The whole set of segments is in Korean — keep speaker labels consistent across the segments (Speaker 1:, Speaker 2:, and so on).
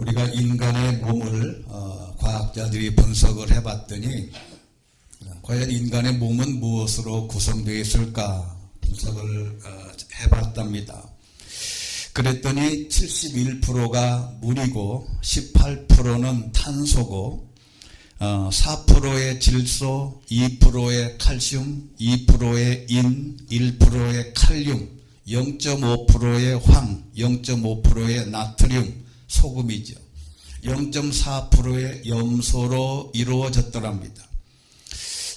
Speaker 1: 우리가 인간의 몸을 과학자들이 분석을 해봤더니 과연 인간의 몸은 무엇으로 구성되어 있을까 분석을 해봤답니다. 그랬더니 71%가 물이고 18%는 탄소고 4%의 질소, 2%의 칼슘, 2%의 인, 1%의 칼륨, 0.5%의 황, 0.5%의 나트륨, 소금이죠. 0.4%의 염소로 이루어졌더랍니다.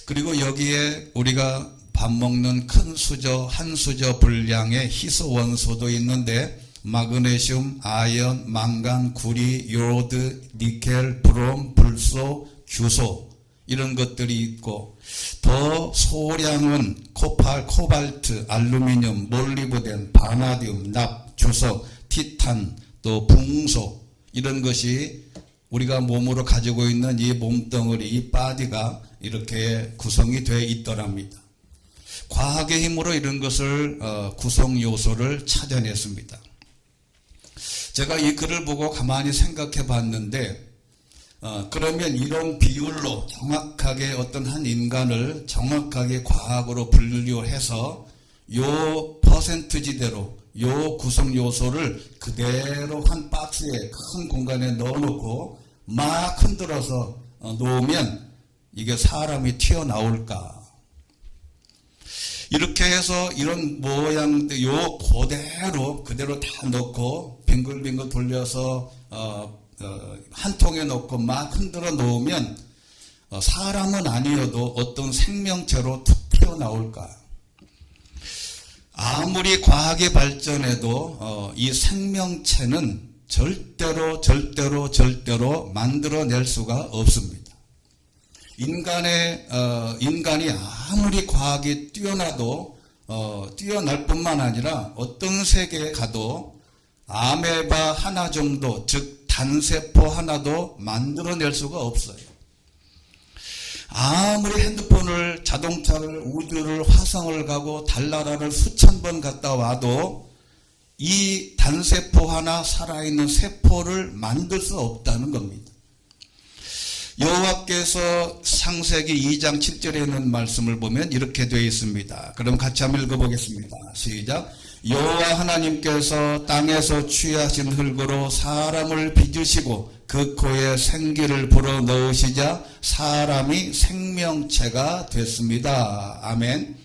Speaker 1: 그리고 여기에 우리가 밥 먹는 큰 수저, 한 수저 분량의 희소 원소도 있는데 마그네슘, 아연, 망간, 구리, 요오드, 니켈, 브롬, 불소, 규소 이런 것들이 있고 더 소량은 코발트, 알루미늄, 몰리브덴, 바나디움, 납, 주석, 티탄, 또 붕소 이런 것이 우리가 몸으로 가지고 있는 이 몸덩어리, 이 바디가 이렇게 구성이 되어 있더랍니다. 과학의 힘으로 이런 것을 구성 요소를 찾아냈습니다. 제가 이 글을 보고 가만히 생각해 봤는데 그러면 이런 비율로 정확하게 어떤 한 인간을 정확하게 과학으로 분류해서 요 퍼센트지대로 요 구성 요소를 그대로 한 박스에 큰 공간에 넣어놓고 막 흔들어서 놓으면 이게 사람이 튀어나올까? 이렇게 해서 이런 모양들 요 그대로 다 넣고 빙글빙글 돌려서 한 통에 넣고 막 흔들어 놓으면 사람은 아니어도 어떤 생명체로 툭 튀어나올까? 아무리 과학이 발전해도 이 생명체는 절대로 만들어낼 수가 없습니다. 인간이 아무리 과학이 뛰어나도 뛰어날 뿐만 아니라 어떤 세계에 가도 아메바 하나 정도, 즉 단세포 하나도 만들어낼 수가 없어요. 아무리 핸드폰을, 자동차를, 우주를, 화성을 가고 달나라를 수천 번 갔다 와도 이 단세포 하나 살아있는 세포를 만들 수 없다는 겁니다. 여호와께서 창세기 2장 7절에 있는 말씀을 보면 이렇게 되어 있습니다. 그럼 같이 한번 읽어보겠습니다. 시작. 여호와 하나님께서 땅에서 취하신 흙으로 사람을 빚으시고 그 코에 생기를 불어넣으시자 사람이 생명체가 됐습니다. 아멘.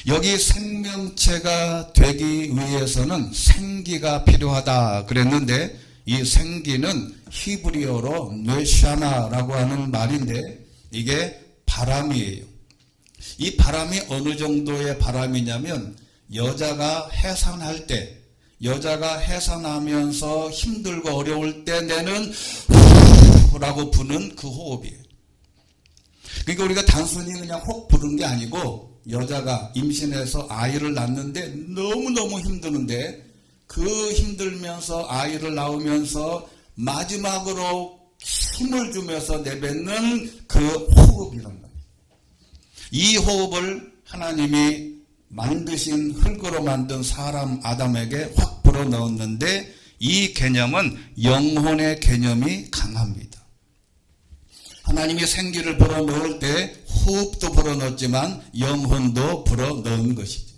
Speaker 1: 여기 생명체가 되기 위해서는 생기가 필요하다 그랬는데 이 생기는 히브리어로 뇌샤나라고 하는 말인데 이게 바람이에요. 이 바람이 어느 정도의 바람이냐면 여자가 해산할 때, 여자가 해산하면서 힘들고 어려울 때 내는 후라고 부는 그 호흡이에요. 그러니까 우리가 단순히 그냥 혹 부는 게 아니고 여자가 임신해서 아이를 낳는데 너무너무 힘드는데 그 힘들면서 아이를 낳으면서 마지막으로 힘을 주면서 내뱉는 그 호흡이란 말이에요. 이 호흡을 하나님이 만드신 흙으로 만든 사람 아담에게 확 불어넣었는데 이 개념은 영혼의 개념이 강합니다. 하나님이 생기를 불어넣을 때 호흡도 불어넣었지만 영혼도 불어넣은 것이죠.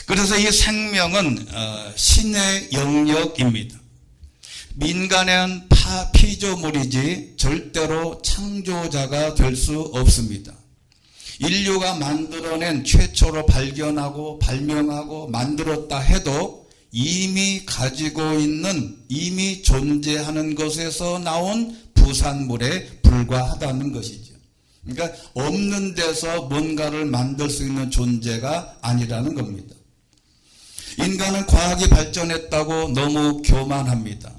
Speaker 1: 그래서 이 생명은 신의 영역입니다. 민간은 피조물이지 절대로 창조자가 될 수 없습니다. 인류가 만들어낸 최초로 발견하고 발명하고 만들었다 해도 이미 가지고 있는 이미 존재하는 것에서 나온 부산물에 불과하다는 것이죠. 그러니까 없는 데서 뭔가를 만들 수 있는 존재가 아니라는 겁니다. 인간은 과학이 발전했다고 너무 교만합니다.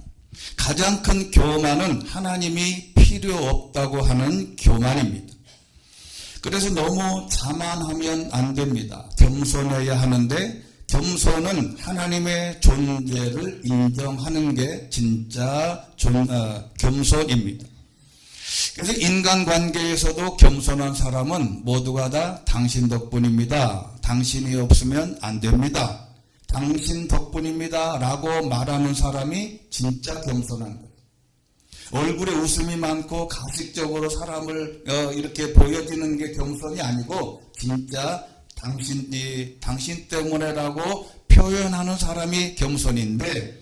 Speaker 1: 가장 큰 교만은 하나님이 필요 없다고 하는 교만입니다. 그래서 너무 자만하면 안 됩니다. 겸손해야 하는데 겸손은 하나님의 존재를 인정하는 게 진짜 겸손입니다. 그래서 인간관계에서도 겸손한 사람은 모두가 다 당신 덕분입니다. 당신이 없으면 안 됩니다. 당신 덕분입니다 라고 말하는 사람이 진짜 겸손한 거예요. 얼굴에 웃음이 많고 가식적으로 사람을 이렇게 보여지는 게 겸손이 아니고 진짜 당신 때문에라고 표현하는 사람이 겸손인데,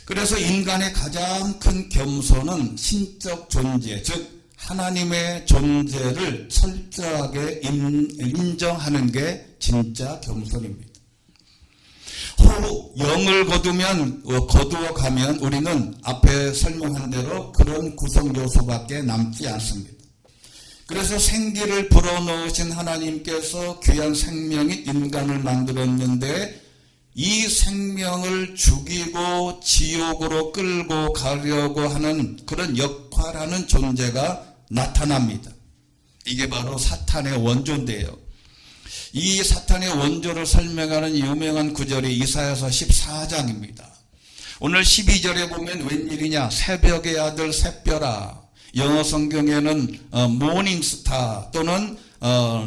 Speaker 1: 그래서 인간의 가장 큰 겸손은 신적 존재, 즉 하나님의 존재를 철저하게 인정하는 게 진짜 겸손입니다. 호흡, 영을 거두어 가면 우리는 앞에 설명한 대로 그런 구성 요소밖에 남지 않습니다. 그래서 생기를 불어넣으신 하나님께서 귀한 생명인 인간을 만들었는데, 이 생명을 죽이고 지옥으로 끌고 가려고 하는 그런 역할하는 존재가 나타납니다. 이게 바로 사탄의 원조인데요. 이 사탄의 원조를 설명하는 유명한 구절이 이사야서 14장입니다. 오늘 12절에 보면 웬일이냐, 새벽의 아들 새별아, 영어 성경에는 모닝스타 또는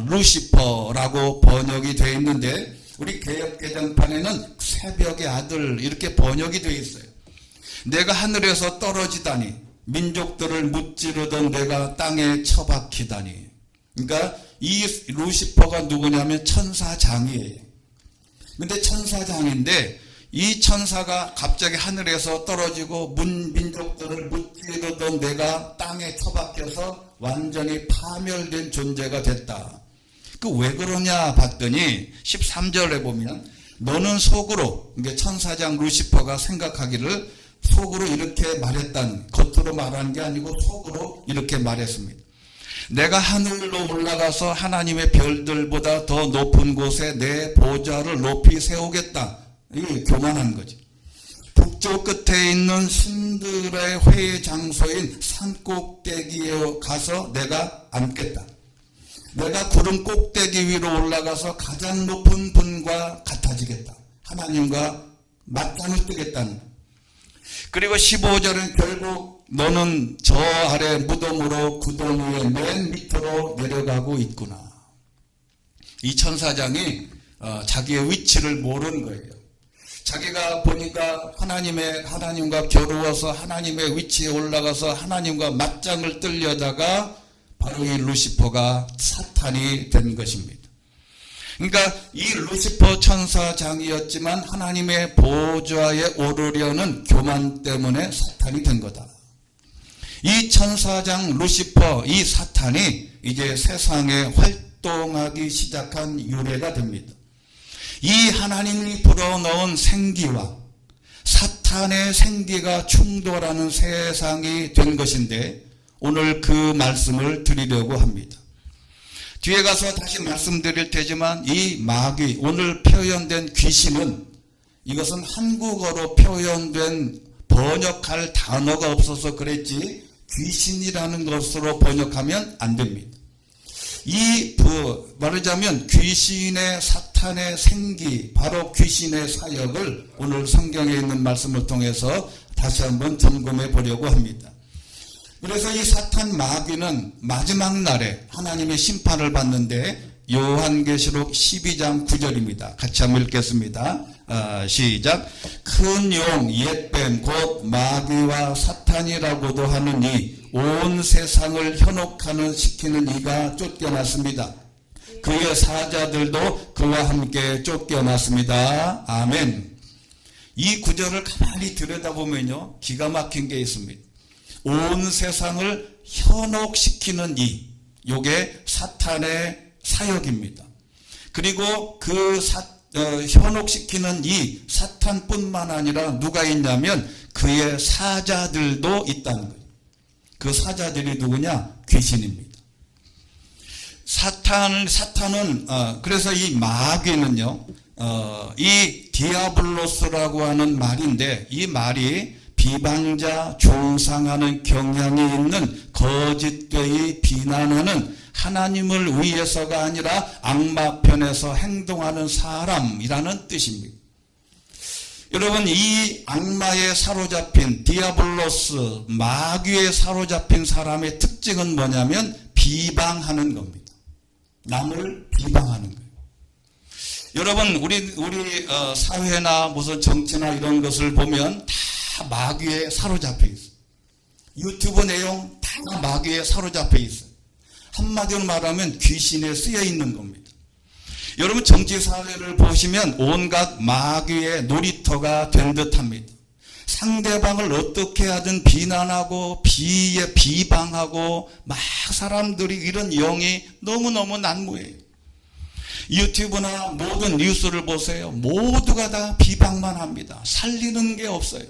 Speaker 1: 루시퍼라고 번역이 되어 있는데, 우리 개역개정판에는 새벽의 아들 이렇게 번역이 되어 있어요. 내가 하늘에서 떨어지다니, 민족들을 무찌르던 내가 땅에 처박히다니. 그러니까 이 루시퍼가 누구냐면 천사장이에요. 근데 천사장인데 이 천사가 갑자기 하늘에서 떨어지고 민족들을 무찌르던 내가 땅에 처박혀서 완전히 파멸된 존재가 됐다. 그 왜 그러냐 봤더니 13절에 보면 너는 속으로, 그러니까 천사장 루시퍼가 생각하기를 속으로 이렇게 말했단, 겉으로 말한 게 아니고 속으로 이렇게 말했습니다. 내가 하늘로 올라가서 하나님의 별들보다 더 높은 곳에 내 보좌를 높이 세우겠다. 이게 교만한 거지. 북쪽 끝에 있는 신들의 회의 장소인 산꼭대기에 가서 내가 앉겠다. 내가 구름 꼭대기 위로 올라가서 가장 높은 분과 같아지겠다. 하나님과 맞짱을 뜨겠다는. 그리고 15절은 결국 너는 저 아래 무덤으로 구덩 위에 맨 밑으로 내려가고 있구나. 이 천사장이 자기의 위치를 모르는 거예요. 자기가 보니까 하나님과 겨루어서 하나님의 위치에 올라가서 하나님과 맞짱을 뜨려다가 바로 이 루시퍼가 사탄이 된 것입니다. 그러니까 이 루시퍼 천사장이었지만 하나님의 보좌에 오르려는 교만 때문에 사탄이 된 거다. 이 천사장 루시퍼, 이 사탄이 이제 세상에 활동하기 시작한 유래가 됩니다. 이 하나님이 불어넣은 생기와 사탄의 생기가 충돌하는 세상이 된 것인데, 오늘 그 말씀을 드리려고 합니다. 뒤에 가서 다시 말씀드릴 테지만 이 마귀, 오늘 표현된 귀신은, 이것은 한국어로 표현된 번역할 단어가 없어서 그랬지 귀신이라는 것으로 번역하면 안 됩니다. 말하자면 귀신의, 사탄의 생기, 바로 귀신의 사역을 오늘 성경에 있는 말씀을 통해서 다시 한번 점검해 보려고 합니다. 그래서 이 사탄 마귀는 마지막 날에 하나님의 심판을 받는데, 요한계시록 12장 9절입니다. 같이 한번 읽겠습니다. 시작. 큰 용 옛뱀 곧 마귀와 사탄이라고도 하느니 온 세상을 현혹하는 시키는 이가 쫓겨났습니다. 그의 사자들도 그와 함께 쫓겨났습니다. 아멘. 이 구절을 가만히 들여다보면요, 기가 막힌 게 있습니다. 온 세상을 현혹시키는 이, 요게 사탄의 사역입니다. 그리고 그 현혹시키는 이 사탄뿐만 아니라 누가 있냐면 그의 사자들도 있다는 거예요. 그 사자들이 누구냐? 귀신입니다. 사탄은 그래서 이 마귀는요, 이 디아블로스라고 하는 말인데, 이 말이 비방자, 중상하는 경향이 있는 거짓되이 비난하는 하나님을 위해서가 아니라 악마 편에서 행동하는 사람이라는 뜻입니다. 여러분, 이 악마에 사로잡힌 디아블로스, 마귀에 사로잡힌 사람의 특징은 뭐냐면 비방하는 겁니다. 남을 비방하는 거예요. 여러분 우리 사회나 무슨 정치나 이런 것을 보면 다 마귀에 사로잡혀 있어. 유튜브 내용 다 마귀에 사로잡혀 있어. 한마디로 말하면 귀신에 쓰여 있는 겁니다. 여러분 정치 사회를 보시면 온갖 마귀의 놀이터가 된 듯합니다. 상대방을 어떻게 하든 비난하고 비방하고 막 사람들이 이런 영이 너무너무 난무해요. 유튜브나 모든 뉴스를 보세요. 모두가 다 비방만 합니다. 살리는 게 없어요.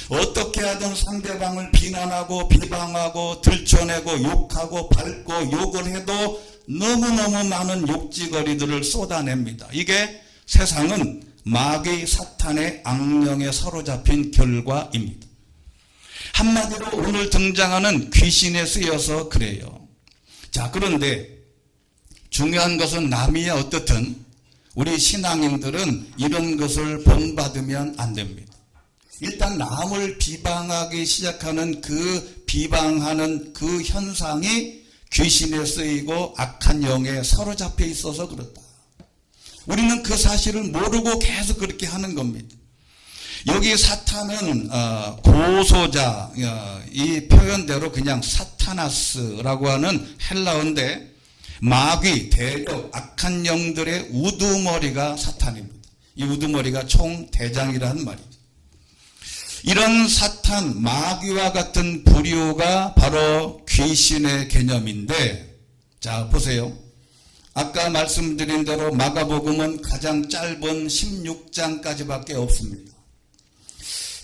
Speaker 1: 어떻게 하든 상대방을 비난하고 비방하고 들춰내고 욕하고 밟고 욕을 해도 너무너무 많은 욕지거리들을 쏟아냅니다. 이게 세상은 마귀 사탄의 악령에 사로잡힌 결과입니다. 한마디로 오늘 등장하는 귀신에 쓰여서 그래요. 자, 그런데 중요한 것은 남이야 어떻든 우리 신앙인들은 이런 것을 본받으면 안 됩니다. 일단 남을 비방하기 시작하는 그 비방하는 그 현상이 귀신에 쓰이고 악한 영에 사로잡혀 있어서 그렇다. 우리는 그 사실을 모르고 계속 그렇게 하는 겁니다. 여기 사탄은 고소자, 이 표현대로 그냥 사타나스라고 하는 헬라어인데 마귀, 대적, 악한 영들의 우두머리가 사탄입니다. 이 우두머리가 총대장이라는 말이죠. 이런 사탄, 마귀와 같은 부류가 바로 귀신의 개념인데, 자 보세요. 아까 말씀드린 대로 마가복음은 가장 짧은 16장까지밖에 없습니다.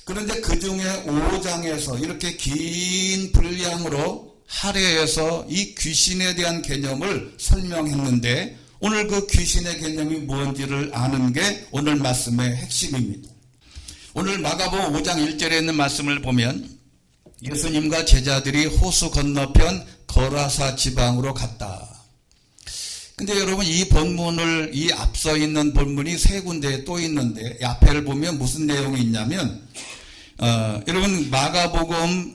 Speaker 1: 그런데 그 중에 5장에서 이렇게 긴 분량으로 할애해서 이 귀신에 대한 개념을 설명했는데 오늘 그 귀신의 개념이 뭔지를 아는 게 오늘 말씀의 핵심입니다. 오늘 마가복음 5장 1절에 있는 말씀을 보면 예수님과 제자들이 호수 건너편 거라사 지방으로 갔다. 근데 여러분 이 본문을 이 앞서 있는 본문이 세 군데에 또 있는데 이 앞에를 보면 무슨 내용이 있냐면 여러분 마가복음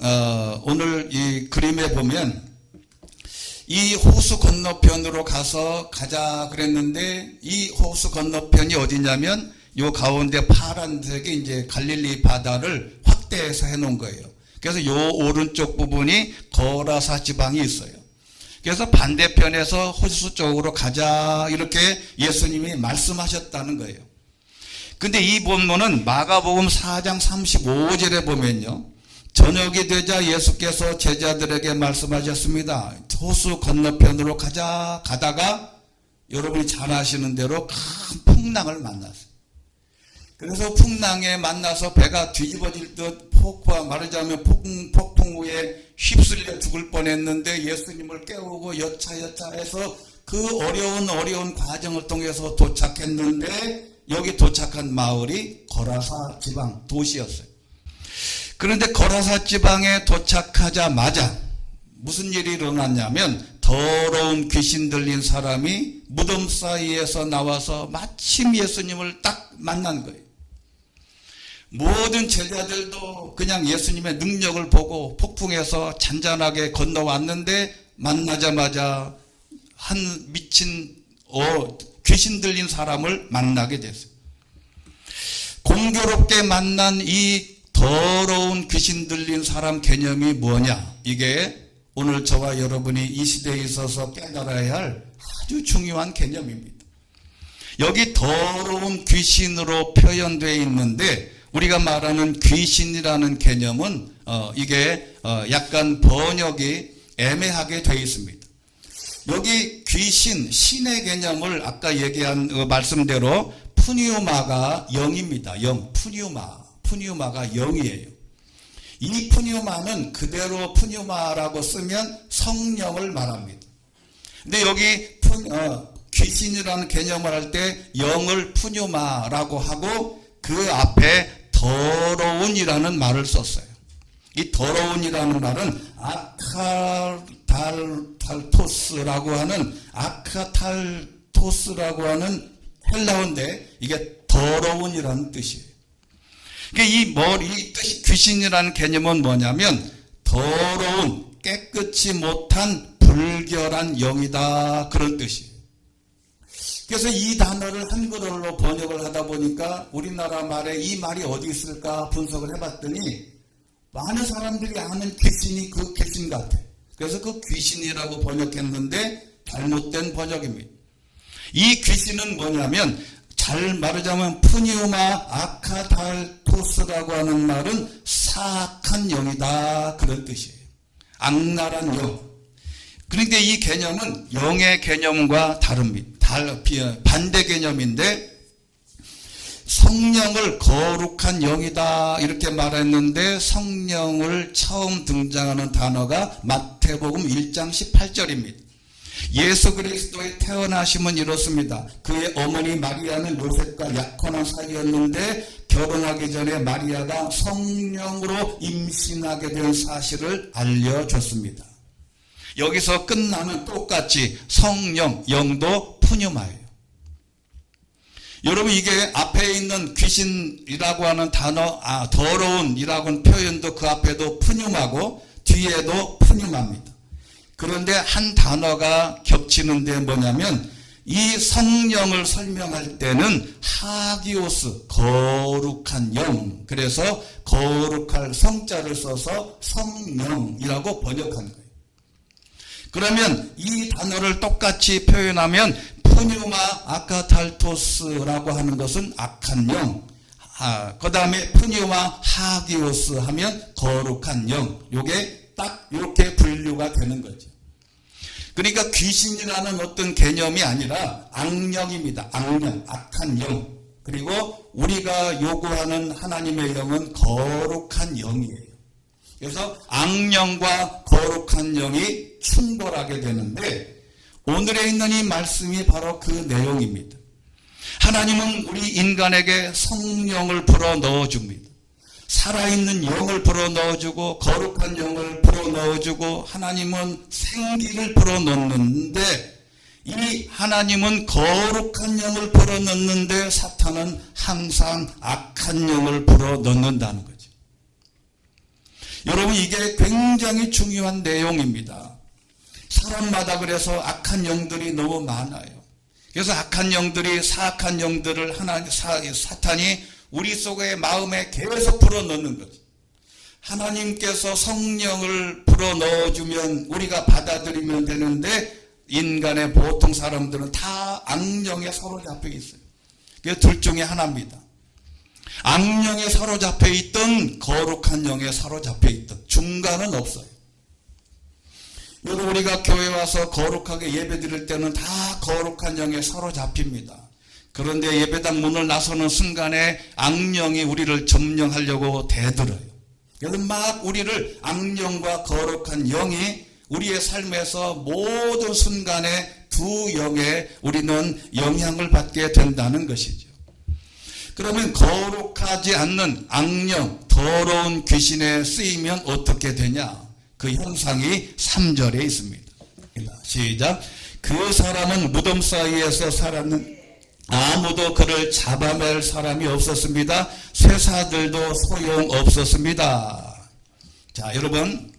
Speaker 1: 오늘 이 그림에 보면 이 호수 건너편으로 가자 그랬는데 이 호수 건너편이 어디냐면 요 가운데 파란색이 이제 갈릴리 바다를 확대해서 해놓은 거예요. 그래서 요 오른쪽 부분이 거라사 지방이 있어요. 그래서 반대편에서 호수 쪽으로 가자 이렇게 예수님이 말씀하셨다는 거예요. 근데 이 본문은 마가복음 4장 35절에 보면요. 저녁이 되자 예수께서 제자들에게 말씀하셨습니다. 호수 건너편으로 가다가 여러분이 잘 아시는 대로 큰 풍랑을 만났어요. 그래서 풍랑에 만나서 배가 뒤집어질 듯 말하자면 폭풍 후에 휩쓸려 죽을 뻔했는데 예수님을 깨우고 여차해서 그 어려운 과정을 통해서 도착했는데 여기 도착한 마을이 거라사 지방 도시였어요. 그런데 거라사 지방에 도착하자마자 무슨 일이 일어났냐면 더러운 귀신 들린 사람이 무덤 사이에서 나와서 마침 예수님을 딱 만난 거예요. 모든 제자들도 그냥 예수님의 능력을 보고 폭풍에서 잔잔하게 건너왔는데 만나자마자 한 미친 귀신 들린 사람을 만나게 됐어요. 공교롭게 만난 이 더러운 귀신 들린 사람 개념이 뭐냐? 이게 오늘 저와 여러분이 이 시대에 있어서 깨달아야 할 아주 중요한 개념입니다. 여기 더러운 귀신으로 표현되어 있는데 우리가 말하는 귀신이라는 개념은 이게 약간 번역이 애매하게 되어 있습니다. 여기 귀신, 신의 개념을 아까 얘기한 말씀대로 푸니우마가 영입니다. 영, 푸니우마가 영이에요. 이 푸니우마는 그대로 푸니우마라고 쓰면 성령을 말합니다. 근데 여기 귀신이라는 개념을 할 때 영을 푸니우마라고 하고 그 앞에 더러운이라는 말을 썼어요. 이 더러운이라는 말은 아카탈토스라고 하는 헬라어인데 이게 더러운이라는 뜻이에요. 이 뜻이 귀신이라는 개념은 뭐냐면 더러운, 깨끗이 못한 불결한 영이다 그런 뜻이에요. 그래서 이 단어를 한글어로 번역을 하다 보니까 우리나라 말에 이 말이 어디 있을까 분석을 해봤더니 많은 사람들이 아는 귀신이 그 귀신 같아. 그래서 그 귀신이라고 번역했는데 잘못된 번역입니다. 이 귀신은 뭐냐면 잘 말하자면 푸니우마 아카달토스라고 하는 말은 사악한 영이다, 그런 뜻이에요. 악랄한 영. 그런데 이 개념은 영의 개념과 다릅니다. 반대 개념인데 성령을 거룩한 영이다 이렇게 말했는데 성령을 처음 등장하는 단어가 마태복음 1장 18절입니다. 예수 그리스도의 태어나심은 이렇습니다. 그의 어머니 마리아는 요셉과 약혼한 사이였는데 결혼하기 전에 마리아가 성령으로 임신하게 된 사실을 알려줬습니다. 여기서 끝나면 똑같이 성령, 영도 푸뉴마예요. 여러분 이게 앞에 있는 귀신이라고 하는 단어, 더러운이라고 하는 표현도 그 앞에도 푸뉴마고 뒤에도 푸뉴마입니다. 그런데 한 단어가 겹치는데 뭐냐면 이 성령을 설명할 때는 하기오스, 거룩한 영, 그래서 거룩할 성자를 써서 성령이라고 번역한 거예요. 그러면 이 단어를 똑같이 표현하면 푸뉴마 아카달토스라고 하는 것은 악한 영, 그 다음에 푸뉴마 하기오스 하면 거룩한 영, 요게 딱 이렇게 분류가 되는 거죠. 그러니까 귀신이라는 어떤 개념이 아니라 악령입니다. 악령, 악한 영. 그리고 우리가 요구하는 하나님의 영은 거룩한 영이에요. 그래서 악령과 거룩한 영이 충돌하게 되는데 오늘에 있는 이 말씀이 바로 그 내용입니다. 하나님은 우리 인간에게 성령을 불어 넣어줍니다. 살아있는 영을 불어 넣어주고 거룩한 영을 불어 넣어주고 하나님은 생기를 불어 넣는데 이 하나님은 거룩한 영을 불어 넣는데 사탄은 항상 악한 영을 불어 넣는다는 거죠. 여러분 이게 굉장히 중요한 내용입니다. 사람마다 그래서 악한 영들이 너무 많아요. 그래서 악한 영들이 사악한 영들을 사탄이 우리 속의 마음에 계속 불어넣는 거죠. 하나님께서 성령을 불어넣어주면 우리가 받아들이면 되는데 인간의 보통 사람들은 다 악령에 사로잡혀 있어요. 그게 둘 중에 하나입니다. 악령에 사로잡혀 있던 거룩한 영에 사로잡혀 있던 중간은 없어요. 여러분 우리가 교회 와서 거룩하게 예배 드릴 때는 다 거룩한 영에 사로잡힙니다. 그런데 예배당 문을 나서는 순간에 악령이 우리를 점령하려고 대들어요. 그래서 막 우리를 악령과 거룩한 영이 우리의 삶에서 모든 순간에 두 영에 우리는 영향을 받게 된다는 것이죠. 그러면 거룩하지 않는 악령, 더러운 귀신에 쓰이면 어떻게 되냐? 그 형상이 3절에 있습니다. 시작. 그 사람은 무덤 사이에서 살았는 아무도 그를 잡아낼 사람이 없었습니다. 쇠사들도 소용없었습니다. 자, 여러분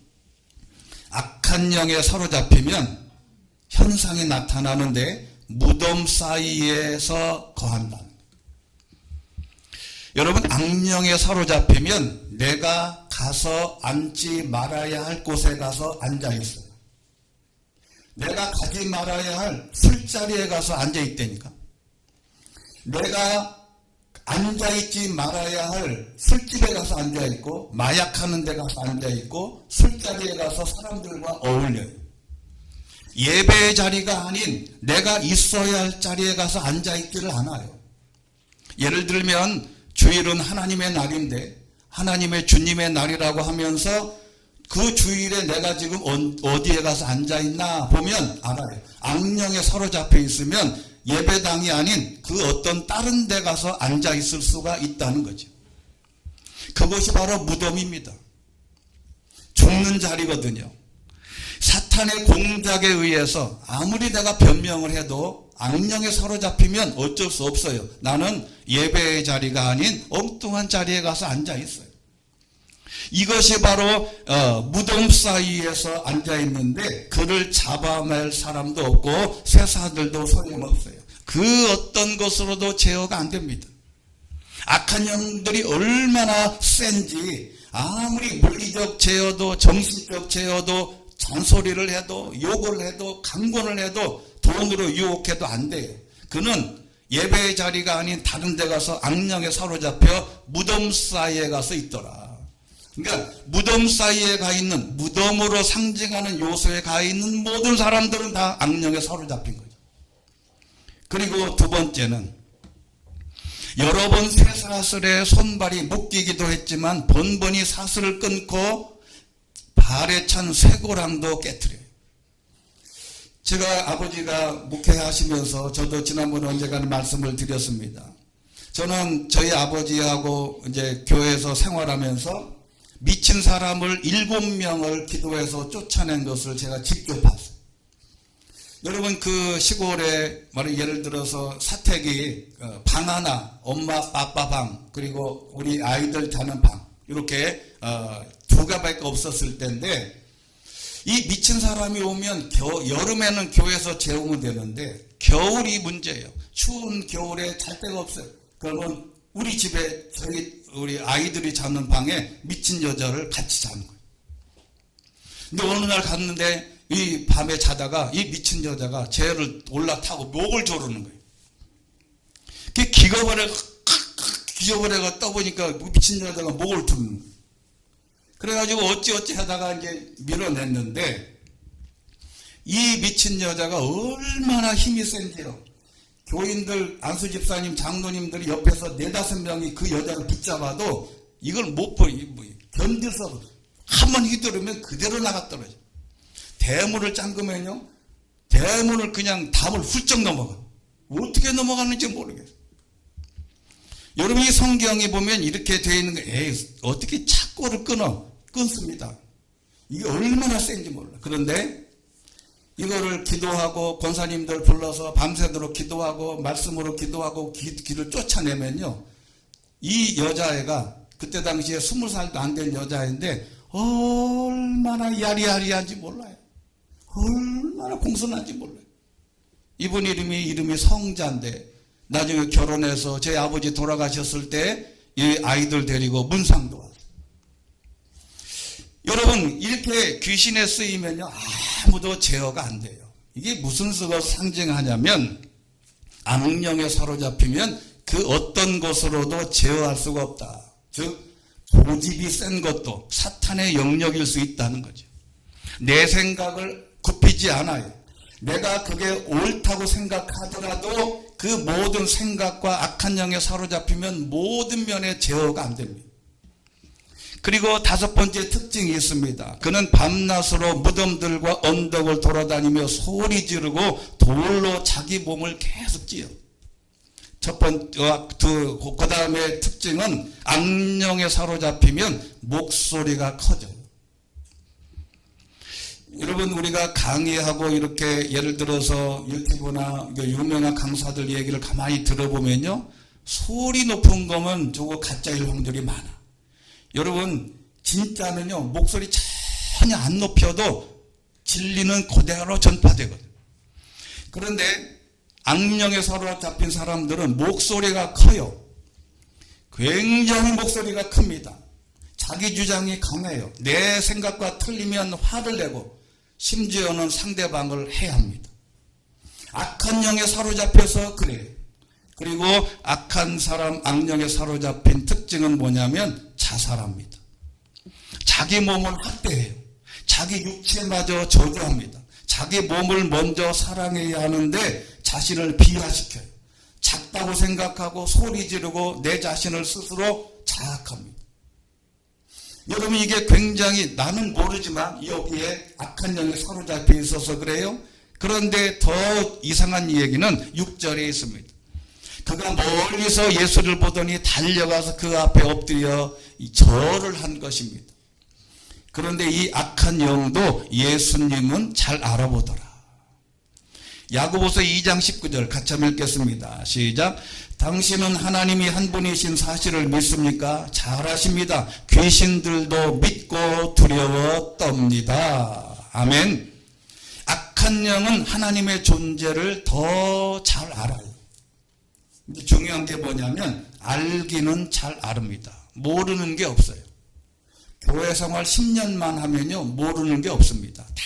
Speaker 1: 악한 영에 사로잡히면 현상이 나타나는데 무덤 사이에서 거한다. 여러분 악령에 사로잡히면 내가 가서 앉지 말아야 할 곳에 가서 앉아 있어요. 내가 가지 말아야 할 술자리에 가서 앉아 있다니까. 내가 앉아있지 말아야 할 술집에 가서 앉아있고 마약하는 데 가서 앉아있고 술자리에 가서 사람들과 어울려요. 예배의 자리가 아닌 내가 있어야 할 자리에 가서 앉아있지를 않아요. 예를 들면 주일은 하나님의 날인데 하나님의 주님의 날이라고 하면서 그 주일에 내가 지금 어디에 가서 앉아있나 보면 알아요. 악령에 사로잡혀 있으면 예배당이 아닌 그 어떤 다른 데 가서 앉아있을 수가 있다는 거죠. 그것이 바로 무덤입니다. 죽는 자리거든요. 사탄의 공작에 의해서 아무리 내가 변명을 해도 악령에 사로잡히면 어쩔 수 없어요. 나는 예배의 자리가 아닌 엉뚱한 자리에 가서 앉아있어요. 이것이 바로 무덤 사이에서 앉아있는데 그를 잡아낼 사람도 없고 쇠사들도 소용없어요. 그 어떤 것으로도 제어가 안 됩니다. 악한 영들이 얼마나 센지 아무리 물리적 제어도 정신적 제어도 잔소리를 해도 욕을 해도 강권을 해도 돈으로 유혹해도 안 돼요. 그는 예배의 자리가 아닌 다른 데 가서 악령에 사로잡혀 무덤 사이에 가서 있더라. 그러니까 무덤 사이에 가 있는, 무덤으로 상징하는 요소에 가 있는 모든 사람들은 다 악령에 사로잡힌 거죠. 그리고 두 번째는 여러 번 쇠사슬에 손발이 묶이기도 했지만 번번이 사슬을 끊고 발에 찬 쇠고랑도 깨트려요. 제가 아버지가 목회하시면서 저도 지난번에 언젠가 말씀을 드렸습니다. 저는 저희 아버지하고 이제 교회에서 생활하면서 미친 사람을 7명을 기도해서 쫓아낸 것을 제가 직접 봤어요. 여러분 그 시골에 예를 들어서 사택이 방 하나, 엄마 아빠 방 그리고 우리 아이들 자는 방 이렇게 두 개밖에 없었을 때인데 이 미친 사람이 오면 여름에는 교회에서 재우면 되는데 겨울이 문제예요. 추운 겨울에 잘 데가 없어요. 그러면 우리 집에 우리 아이들이 자는 방에 미친 여자를 같이 자는 거예요. 근데 어느 날 갔는데 이 밤에 자다가 이 미친 여자가 쟤를 올라타고 목을 조르는 거예요. 그게 기어버려가 떠보니까 미친 여자가 목을 두는 거예요. 그래가지고 어찌 하다가 이제 밀어냈는데 이 미친 여자가 얼마나 힘이 센지요. 교인들, 안수 집사님, 장로님들이 옆에서 4-5명이 그 여자를 붙잡아도 이걸 못 견딜 수 없어. 한번 휘두르면 그대로 나갔더라고요. 대문을 잠그면요, 대문을 그냥 담을 훌쩍 넘어가. 어떻게 넘어가는지 모르겠어요. 여러분 이 성경에 보면 이렇게 되어 있는 거예요. 에이, 어떻게 착고를 끊습니다. 이게 얼마나 센지 몰라. 그런데 이거를 기도하고 권사님들 불러서 밤새도록 기도하고 말씀으로 기도하고 길을 쫓아내면요, 이 여자애가 그때 당시에 20살도 안 된 여자인데 얼마나 야리야리한지 몰라요. 얼마나 공손한지 몰라요. 이분 이름이 성자인데 나중에 결혼해서 제 아버지 돌아가셨을 때 이 아이들 데리고 문상도 왔어요. 여러분 이렇게 귀신에 쓰이면요 아무도 제어가 안 돼요. 이게 무슨 것을 상징하냐면 악령에 사로잡히면 그 어떤 것으로도 제어할 수가 없다. 즉 고집이 센 것도 사탄의 영역일 수 있다는 거죠. 내 생각을 굽히지 않아요. 내가 그게 옳다고 생각하더라도 그 모든 생각과 악한 영에 사로잡히면 모든 면에 제어가 안 됩니다. 그리고 5번째 특징이 있습니다. 그는 밤낮으로 무덤들과 언덕을 돌아다니며 소리 지르고 돌로 자기 몸을 계속 찧어요. 그 다음에 특징은 악령에 사로잡히면 목소리가 커져요. 여러분 우리가 강의하고 이렇게 예를 들어서 유튜브나 유명한 강사들 얘기를 가만히 들어보면요, 소리 높은 거면 저거 가짜일 확률이 많아. 여러분 진짜는요 목소리 전혀 안 높여도 진리는 그대로 전파되거든. 그런데 악령에 사로잡힌 사람들은 목소리가 커요. 굉장히 목소리가 큽니다. 자기 주장이 강해요. 내 생각과 틀리면 화를 내고 심지어는 상대방을 해합니다. 악한 영에 사로잡혀서 그래요. 그리고 악한 사람, 악령에 사로잡힌 특징은 뭐냐면 자살합니다. 자기 몸을 학대해요. 자기 육체마저 저주합니다. 자기 몸을 먼저 사랑해야 하는데 자신을 비하시켜요. 작다고 생각하고 소리 지르고 내 자신을 스스로 자학합니다. 여러분 이게 굉장히 나는 모르지만 여기에 악한 영에 사로잡혀 있어서 그래요. 그런데 더 이상한 얘기는 6절에 있습니다. 그가 멀리서 예수를 보더니 달려가서 그 앞에 엎드려 절을 한 것입니다. 그런데 이 악한 영도 예수님은 잘 알아보더라. 야고보서 2장 19절 같이 한번 읽겠습니다. 시작. 당신은 하나님이 한 분이신 사실을 믿습니까? 잘 아십니다. 귀신들도 믿고 두려워 떱니다. 아멘. 악한 영은 하나님의 존재를 더 잘 알아요. 근데 중요한 게 뭐냐면 알기는 잘 아릅니다. 모르는 게 없어요. 교회 생활 10년만 하면요 모르는 게 없습니다. 다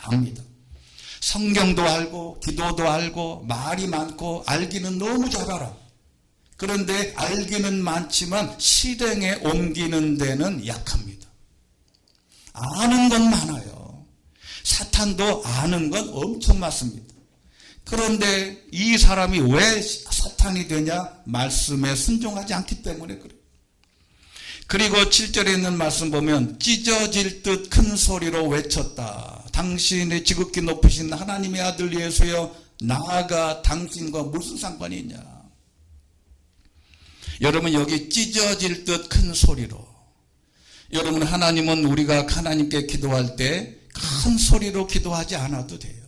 Speaker 1: 압니다. 성경도 알고 기도도 알고 말이 많고 알기는 너무 잘 알아. 그런데 알기는 많지만 실행에 옮기는 데는 약합니다. 아는 건 많아요. 사탄도 아는 건 엄청 많습니다. 그런데 이 사람이 왜 사탄이 되냐? 말씀에 순종하지 않기 때문에 그래요. 그리고 7절에 있는 말씀 보면 찢어질 듯 큰 소리로 외쳤다. 당신의 지극히 높으신 하나님의 아들 예수여, 나가 당신과 무슨 상관이 있냐? 여러분, 여기 찢어질 듯 큰 소리로. 여러분, 하나님은 우리가 하나님께 기도할 때 큰 소리로 기도하지 않아도 돼요.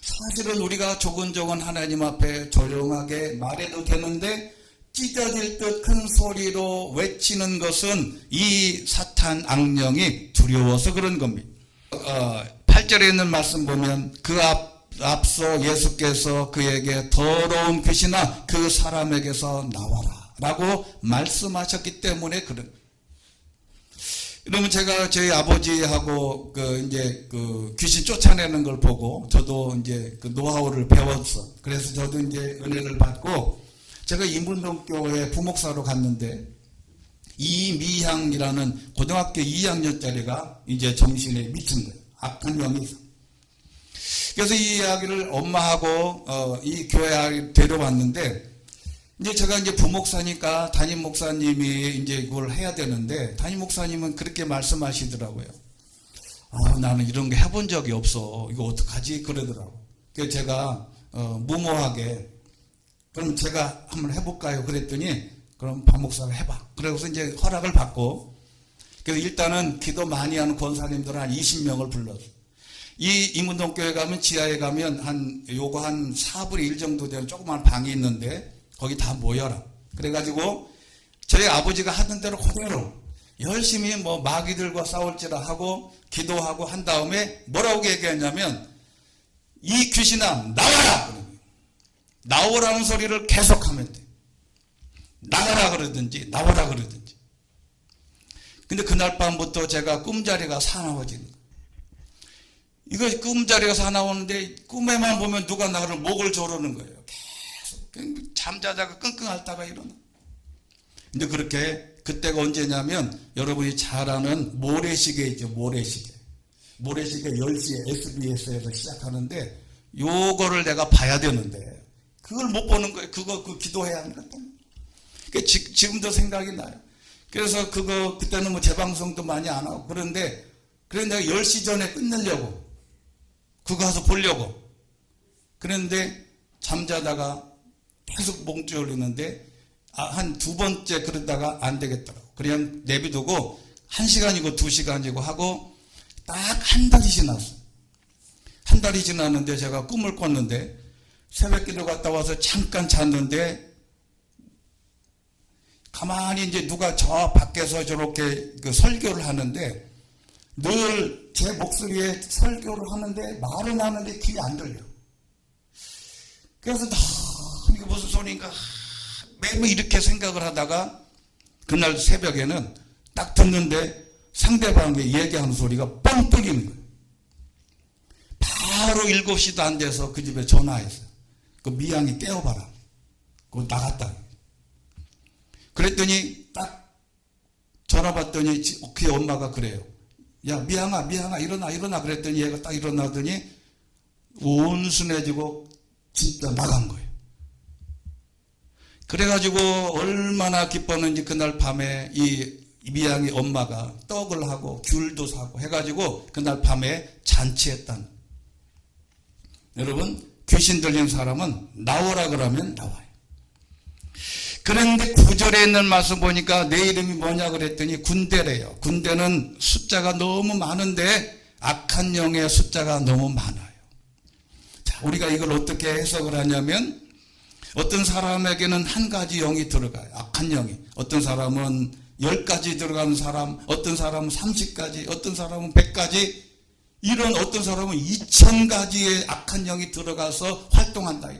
Speaker 1: 사실은 우리가 조근조근 하나님 앞에 조용하게 말해도 되는데 찢어질 듯 큰 소리로 외치는 것은 이 사탄 악령이 두려워서 그런 겁니다. 8절에 있는 말씀 보면 그 앞서 예수께서 그에게 더러운 귀신아 그 사람에게서 나와라 라고 말씀하셨기 때문에 그런. 여러분, 제가 저희 아버지하고 이제 귀신 쫓아내는 걸 보고 저도 이제 그 노하우를 배웠어. 그래서 저도 이제 은혜를 받고 제가 인문동교회 부목사로 갔는데 이미향이라는 고등학교 2학년짜리가 이제 정신에 미친 거예요. 악한 영이 있어. 그래서 이 이야기를 엄마하고 이 교회에 데려왔는데 이제 제가 이제 부목사니까 담임 목사님이 이제 그걸 해야 되는데 담임 목사님은 그렇게 말씀하시더라고요. 나는 이런 거 해본 적이 없어. 이거 어떡하지? 그러더라고. 그래서 제가 무모하게 그럼 제가 한번 해볼까요? 그랬더니 그럼 박 목사가 해봐. 그래서 이제 허락을 받고 그래서 일단은 기도 많이 하는 권사님들 한 20명을 불렀어. 이 인문동교회 가면 지하에 가면 요거 한 4분의 1 정도 되는 조그만 방이 있는데 거기 다 모여라. 그래가지고 저희 아버지가 하던 대로 그대로 열심히 뭐 마귀들과 싸울지라 하고 기도하고 한 다음에 뭐라고 얘기했냐면 이 귀신아 나와라! 나오라는 소리를 계속하면 돼. 나가라 그러든지 나오라 그러든지. 근데 그날 밤부터 제가 꿈자리가 사나워지는 거예요. 이거 꿈자리가 사나오는데 꿈에만 보면 누가 나를 목을 조르는 거예요. 계속 잠자다가 끙끙 앓다가 일어나. 근데 그렇게 그때가 언제냐면 여러분이 잘 아는 모래시계 있죠. 모래시계 10시에 SBS에서 시작하는데 요거를 내가 봐야 되는데 그걸 못 보는 거예요. 그거 기도해야 하는 것 때문에. 지금도 생각이 나요. 그래서 그때는 뭐 재방송도 많이 안 하고 그런데 내가 10시 전에 끝내려고 그거 가서 보려고 그런데 잠자다가 계속 목 졸리는데 한 두 번째 그러다가 안 되겠더라고. 그냥 내비두고 1시간이고 2시간이고 하고 딱 한 달이 지났어. 한 달이 지났는데 제가 꿈을 꿨는데 새벽기도 갔다 와서 잠깐 잤는데 가만히 이제 누가 저 밖에서 저렇게 설교를 하는데 늘 제 목소리에 설교를 하는데 말은 하는데 귀에 안 들려. 그래서 이게 무슨 소리인가 매일 이렇게 생각을 하다가 그날 새벽에는 딱 듣는데 상대방이 얘기하는 소리가 뻥 뚫리는 거예요. 바로 7시도 안 돼서 그 집에 전화했어요. 그 미양이 깨워봐라. 그거 나갔다. 그랬더니 딱 전화 받더니 그 엄마가 그래요. 야 미양아 일어나 그랬더니 얘가 딱 일어나더니 온순해지고 진짜 나간 거예요. 그래가지고 얼마나 기뻤는지 그날 밤에 이 미양이 엄마가 떡을 하고 귤도 사고 해가지고 그날 밤에 잔치했다는. 여러분 귀신 들린 사람은 나오라 그러면 나와요. 그런데 9절에 있는 말씀 보니까 내 이름이 뭐냐 그랬더니 군대래요. 군대는 숫자가 너무 많은데 악한 영의 숫자가 너무 많아요. 자, 우리가 이걸 어떻게 해석을 하냐면 어떤 사람에게는 한 가지 영이 들어가요. 악한 영이. 어떤 사람은 10가지 들어가는 사람, 어떤 사람은 30가지, 어떤 사람은 100가지, 이런 어떤 사람은 2000가지의 악한 영이 들어가서 활동한다.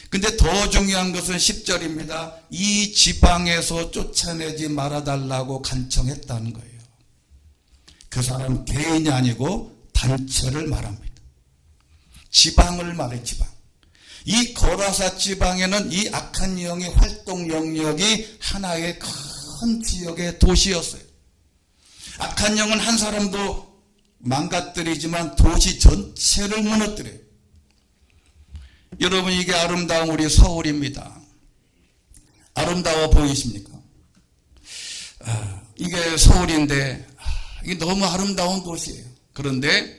Speaker 1: 근데 더 중요한 것은 10절입니다. 이 지방에서 쫓아내지 말아달라고 간청했다는 거예요. 그 사람 개인이 아니고 단체를 말합니다. 지방을 말해, 지방. 이 거라사 지방에는 이 악한 영의 활동 영역이 하나의 큰 지역의 도시였어요. 악한 영은 한 사람도 망가뜨리지만 도시 전체를 무너뜨려요. 여러분, 이게 아름다운 우리 서울입니다. 아름다워 보이십니까? 이게 서울인데 이게 너무 아름다운 도시예요. 그런데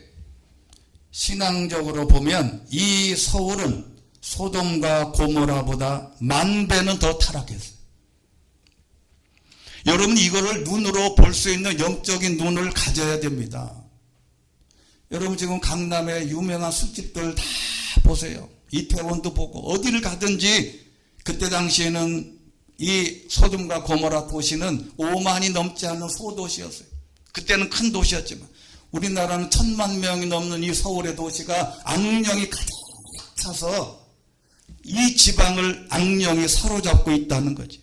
Speaker 1: 신앙적으로 보면 이 서울은 소돔과 고모라보다 10,000배는 더 타락했어요. 여러분, 이거를 눈으로 볼 수 있는 영적인 눈을 가져야 됩니다. 여러분, 지금 강남의 유명한 술집들 다 보세요. 이태원도 보고 어디를 가든지 그때 당시에는 이 소돔과 고모라 도시는 5만이 넘지 않는 소도시였어요. 그때는 큰 도시였지만 우리나라는 1,000만 명이 넘는 이 서울의 도시가 악령이 가득 차서 이 지방을 악령이 사로잡고 있다는 거죠.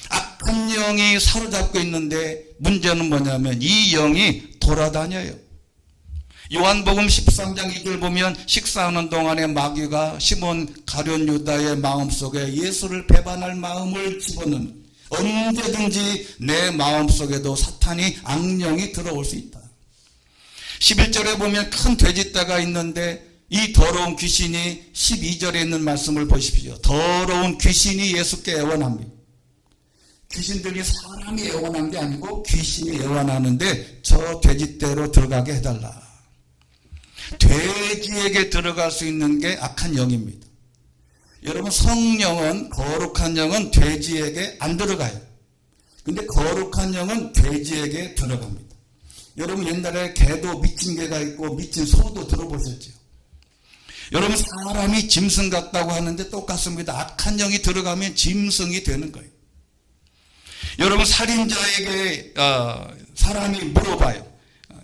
Speaker 1: 악한 영이 사로잡고 있는데 문제는 뭐냐면 이 영이 돌아다녀요. 요한복음 13장 2절 보면 식사하는 동안에 마귀가 시몬 가룟 유다의 마음속에 예수를 배반할 마음을 집어넣는, 언제든지 내 마음속에도 사탄이 악령이 들어올 수 있다. 11절에 보면 큰 돼지떼가 있는데 이 더러운 귀신이 12절에 있는 말씀을 보십시오. 더러운 귀신이 예수께 애원합니다. 귀신들이 사람이 애원한 게 아니고 귀신이 애원하는데 저 돼지떼로 들어가게 해달라. 돼지에게 들어갈 수 있는 게 악한 영입니다. 여러분, 성령은, 거룩한 영은 돼지에게 안 들어가요. 근데 거룩한 영은 돼지에게 들어갑니다. 여러분, 옛날에 개도 미친 개가 있고 미친 소도 들어보셨죠? 여러분, 사람이 짐승 같다고 하는데 똑같습니다. 악한 영이 들어가면 짐승이 되는 거예요. 여러분, 살인자에게 사람이 물어봐요.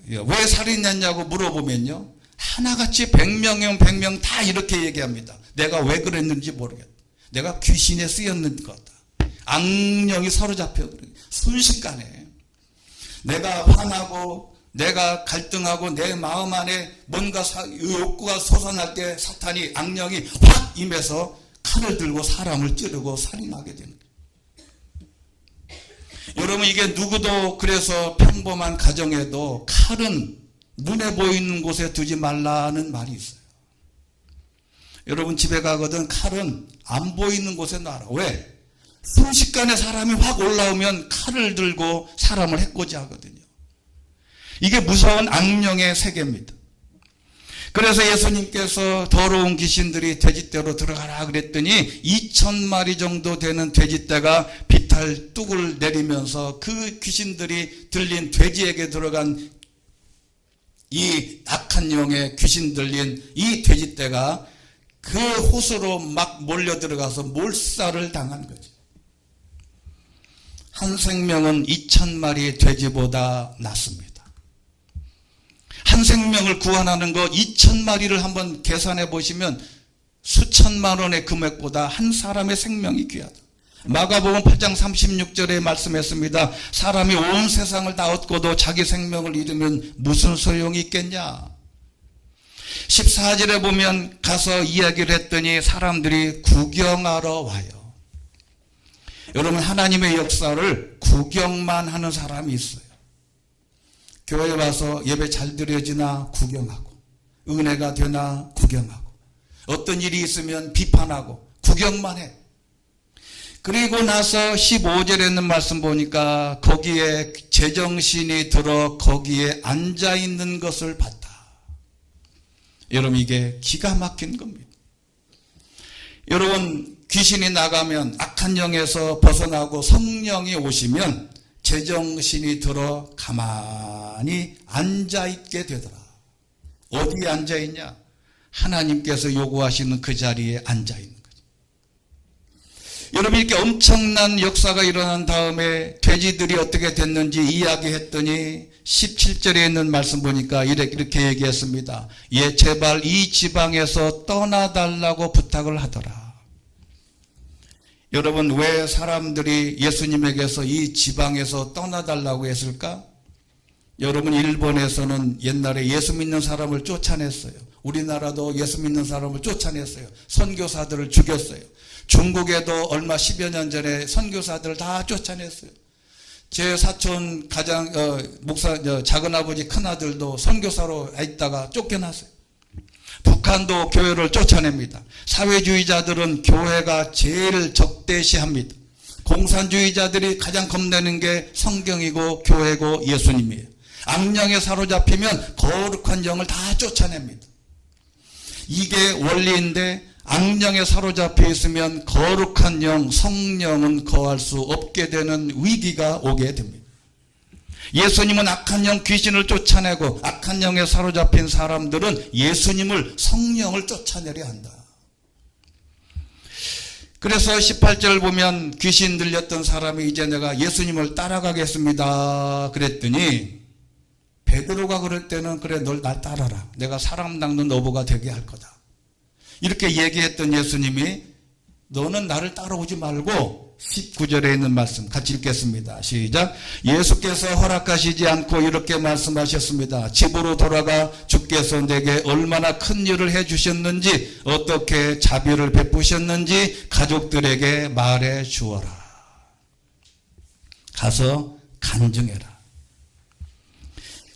Speaker 1: 왜 살인했냐고 물어보면요, 하나같이 100명이면 100명 다 이렇게 얘기합니다. 내가 왜 그랬는지 모르겠다. 내가 귀신에 쓰였는 것 같다. 악령이 사로잡혀. 순식간에 내가 화나고 내가 갈등하고 내 마음 안에 뭔가 욕구가 솟아날 때 사탄이, 악령이 확 임해서 칼을 들고 사람을 찌르고 살인하게 되는 거예요. 여러분, 이게 누구도, 그래서 평범한 가정에도 칼은 눈에 보이는 곳에 두지 말라는 말이 있어요. 여러분, 집에 가거든 칼은 안 보이는 곳에 놔라. 왜? 순식간에 사람이 확 올라오면 칼을 들고 사람을 해코지 하거든요. 이게 무서운 악령의 세계입니다. 그래서 예수님께서 더러운 귀신들이 돼지떼로 들어가라 그랬더니 2,000마리 정도 되는 돼지떼가 비탈 뚝을 내리면서 그 귀신들이 들린 돼지에게 들어간 이 악한 영의 귀신 들린 이 돼지떼가 그 호수로 막 몰려 들어가서 몰살을 당한 거죠. 한 생명은 2,000마리의 돼지보다 낫습니다. 한 생명을 구원하는 거 2,000마리를 한번 계산해 보시면 수천만 원의 금액보다 한 사람의 생명이 귀하다. 마가복음 8장 36절에 말씀했습니다. 사람이 온 세상을 다 얻고도 자기 생명을 잃으면 무슨 소용이 있겠냐. 14절에 보면 가서 이야기를 했더니 사람들이 구경하러 와요. 여러분, 하나님의 역사를 구경만 하는 사람이 있어요. 교회 와서 예배 잘 드려지나 구경하고, 은혜가 되나 구경하고, 어떤 일이 있으면 비판하고 구경만 해. 그리고 나서 15절에 있는 말씀 보니까 거기에 제정신이 들어 거기에 앉아있는 것을 봤다. 여러분, 이게 기가 막힌 겁니다. 여러분, 귀신이 나가면, 악한 영에서 벗어나고 성령이 오시면 제정신이 들어 가만히 앉아있게 되더라. 어디에 앉아있냐? 하나님께서 요구하시는 그 자리에 앉아있는 거죠. 여러분, 이렇게 엄청난 역사가 일어난 다음에 돼지들이 어떻게 됐는지 이야기했더니 17절에 있는 말씀 보니까 이렇게 얘기했습니다. 제발 이 지방에서 떠나달라고 부탁을 하더라. 여러분, 왜 사람들이 예수님에게서 이 지방에서 떠나달라고 했을까? 여러분, 일본에서는 옛날에 예수 믿는 사람을 쫓아냈어요. 우리나라도 예수 믿는 사람을 쫓아냈어요. 선교사들을 죽였어요. 중국에도 얼마 10여 년 전에 선교사들을 다 쫓아냈어요. 제 사촌 작은아버지 큰아들도 선교사로 있다가 쫓겨났어요. 북한도 교회를 쫓아냅니다. 사회주의자들은 교회가 제일 적대시합니다. 공산주의자들이 가장 겁내는 게 성경이고 교회고 예수님이에요. 악령에 사로잡히면 거룩한 영을 다 쫓아냅니다. 이게 원리인데, 악령에 사로잡혀 있으면 거룩한 영, 성령은 거할 수 없게 되는 위기가 오게 됩니다. 예수님은 악한 영, 귀신을 쫓아내고, 악한 영에 사로잡힌 사람들은 예수님을, 성령을 쫓아내려 한다. 그래서 18절 보면 귀신 들렸던 사람이 이제 내가 예수님을 따라가겠습니다 그랬더니, 베드로가 그럴 때는 그래, 널 날 따라라. 내가 사람 낚는 어부가 되게 할 거다. 이렇게 얘기했던 예수님이 너는 나를 따라오지 말고, 19절에 있는 말씀 같이 읽겠습니다. 시작. 예수께서 허락하시지 않고 이렇게 말씀하셨습니다. 집으로 돌아가 주께서 내게 얼마나 큰 일을 해주셨는지, 어떻게 자비를 베푸셨는지 가족들에게 말해 주어라. 가서 간증해라.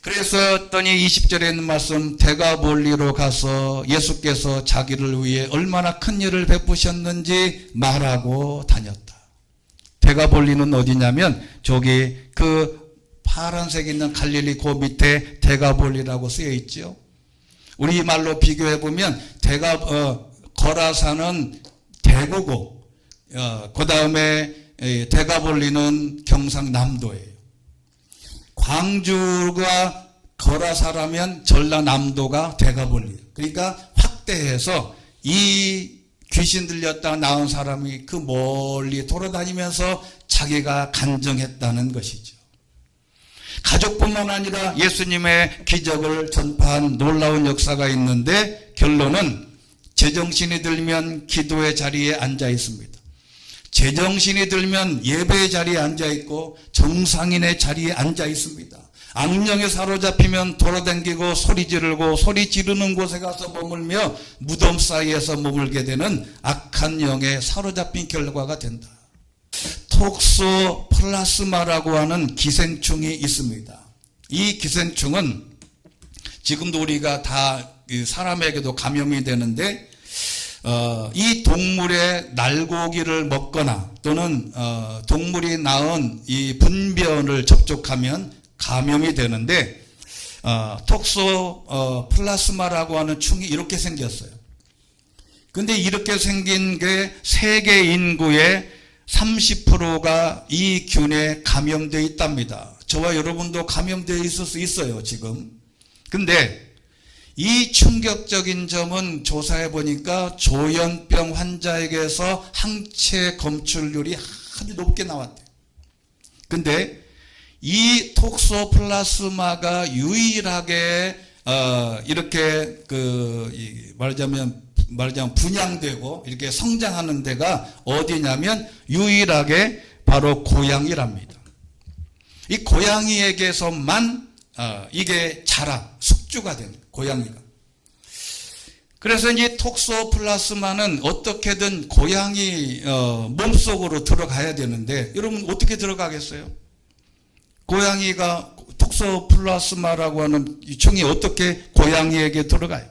Speaker 1: 그래서 했더니 20절에 있는 말씀, 데가볼리로 가서 예수께서 자기를 위해 얼마나 큰 일을 베푸셨는지 말하고 다녔다. 데가볼리는 어디냐면 저기 그 파란색 있는 갈릴리 그 밑에 데가볼리라고 쓰여 있죠. 우리말로 비교해 보면 거라산은 대구고, 그 다음에 데가볼리는 경상남도예요. 광주가 거라사라면 전라남도가 데가볼리. 그러니까 확대해서 이 귀신 들렸다 나온 사람이 그 멀리 돌아다니면서 자기가 간증했다는 것이죠. 가족뿐만 아니라 예수님의 기적을 전파한 놀라운 역사가 있는데, 결론은 제정신이 들면 기도의 자리에 앉아 있습니다. 제정신이 들면 예배의 자리에 앉아 있고 정상인의 자리에 앉아 있습니다. 악령에 사로잡히면 돌아다니고 소리 지르고 소리 지르는 곳에 가서 머물며 무덤 사이에서 머물게 되는 악한 영에 사로잡힌 결과가 된다. 톡소플라스마라고 하는 기생충이 있습니다. 이 기생충은 지금도 우리가 다 사람에게도 감염이 되는데, 이 동물의 날고기를 먹거나 또는 동물이 낳은 이 분변을 접촉하면 감염이 되는데, 톡소플라스마라고 하는 충이 이렇게 생겼어요. 근데 이렇게 생긴 게 세계 인구의 30%가 이 균에 감염되어 있답니다. 저와 여러분도 감염되어 있을 수 있어요, 지금. 근데 이 충격적인 점은 조사해 보니까 조현병 환자에게서 항체 검출률이 아주 높게 나왔대요. 근데 이 톡소플라스마가 유일하게 이렇게 말하자면 분양되고 이렇게 성장하는 데가 어디냐면 유일하게 바로 고양이랍니다. 이 고양이에게서만 이게 숙주가 되는 고양이가. 그래서 이 톡소플라스마는 어떻게든 고양이 몸속으로 들어가야 되는데, 여러분 어떻게 들어가겠어요? 고양이가 톡소플라스마라고 하는 이 충이 어떻게 고양이에게 들어가요?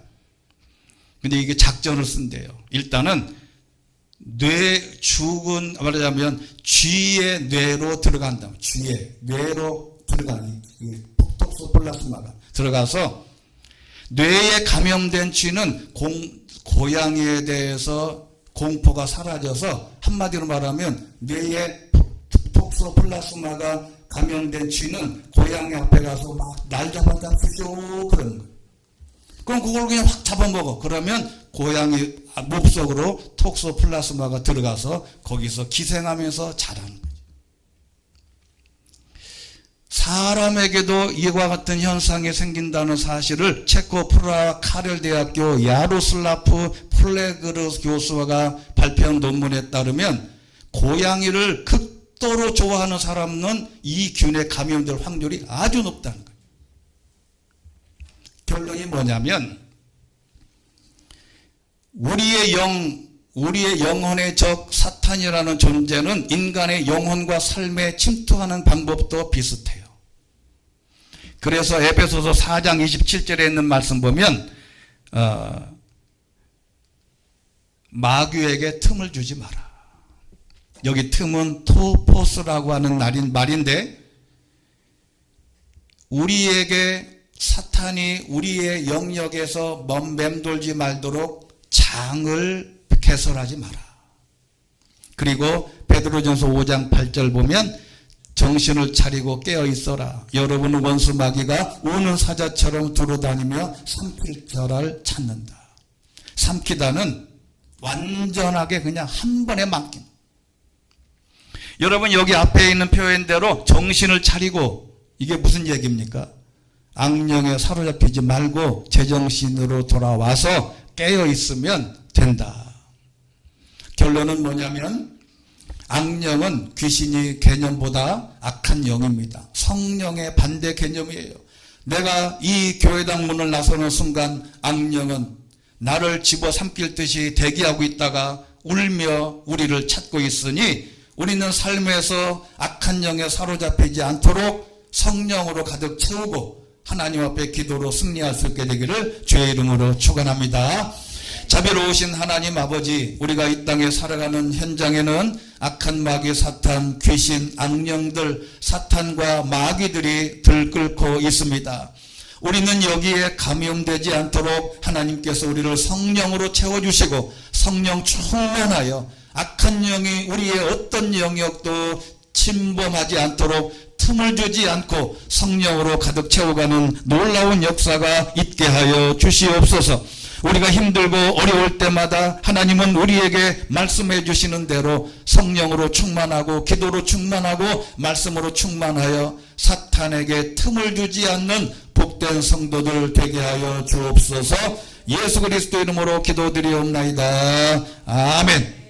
Speaker 1: 근데 이게 작전을 쓴대요. 일단은 말하자면 쥐의 뇌로 들어간다. 쥐의 뇌로 들어가니 톡소플라스마가 들어가서 뇌에 감염된 쥐는 고양이에 대해서 공포가 사라져서, 한마디로 말하면 뇌에 톡소플라스마가 감염된 쥐는 고양이 앞에 가서 막 날 잡아잡히죠 그러는 거예요. 그럼 그걸 그냥 확 잡아먹어. 그러면 고양이 몸속으로 톡소플라스마가 들어가서 거기서 기생하면서 자라는 거죠. 사람에게도 이와 같은 현상이 생긴다는 사실을 체코 프라하 카렐 대학교 야로슬라프 플레그르 교수가 발표한 논문에 따르면, 고양이를 극도로 좋아하는 사람은 이 균에 감염될 확률이 아주 높다는 거예요. 결론이 뭐냐면 우리의 영혼의 적 사탄이라는 존재는 인간의 영혼과 삶에 침투하는 방법도 비슷해요. 그래서 에베소서 4장 27절에 있는 말씀 보면 마귀에게 틈을 주지 마라. 여기 틈은 토포스라고 하는 말인데 우리에게 사탄이 우리의 영역에서 맴돌지 말도록 장을 개설하지 마라. 그리고 베드로전서 5장 8절 보면 정신을 차리고 깨어 있어라. 여러분은 원수 마귀가 우는 사자처럼 두루다니며 삼킬 자를 찾는다. 삼키다는 완전하게 그냥 한 번에 맡긴. 여러분 여기 앞에 있는 표현대로 정신을 차리고 이게 무슨 얘기입니까? 악령에 사로잡히지 말고 제정신으로 돌아와서 깨어 있으면 된다. 결론은 뭐냐면 악령은 귀신이 개념보다 악한 영입니다. 성령의 반대 개념이에요. 내가 이 교회당 문을 나서는 순간 악령은 나를 집어삼킬 듯이 대기하고 있다가 울며 우리를 찾고 있으니 우리는 삶에서 악한 영에 사로잡히지 않도록 성령으로 가득 채우고 하나님 앞에 기도로 승리할 수 있게 되기를 주의 이름으로 축원합니다. 자비로우신 하나님 아버지, 우리가 이 땅에 살아가는 현장에는 악한 마귀 사탄, 귀신, 악령들, 사탄과 마귀들이 들끓고 있습니다. 우리는 여기에 감염되지 않도록 하나님께서 우리를 성령으로 채워주시고 성령 충만하여 악한 영이 우리의 어떤 영역도 침범하지 않도록 틈을 주지 않고 성령으로 가득 채워가는 놀라운 역사가 있게 하여 주시옵소서. 우리가 힘들고 어려울 때마다 하나님은 우리에게 말씀해 주시는 대로 성령으로 충만하고 기도로 충만하고 말씀으로 충만하여 사탄에게 틈을 주지 않는 복된 성도들 되게 하여 주옵소서. 예수 그리스도 이름으로 기도드리옵나이다. 아멘.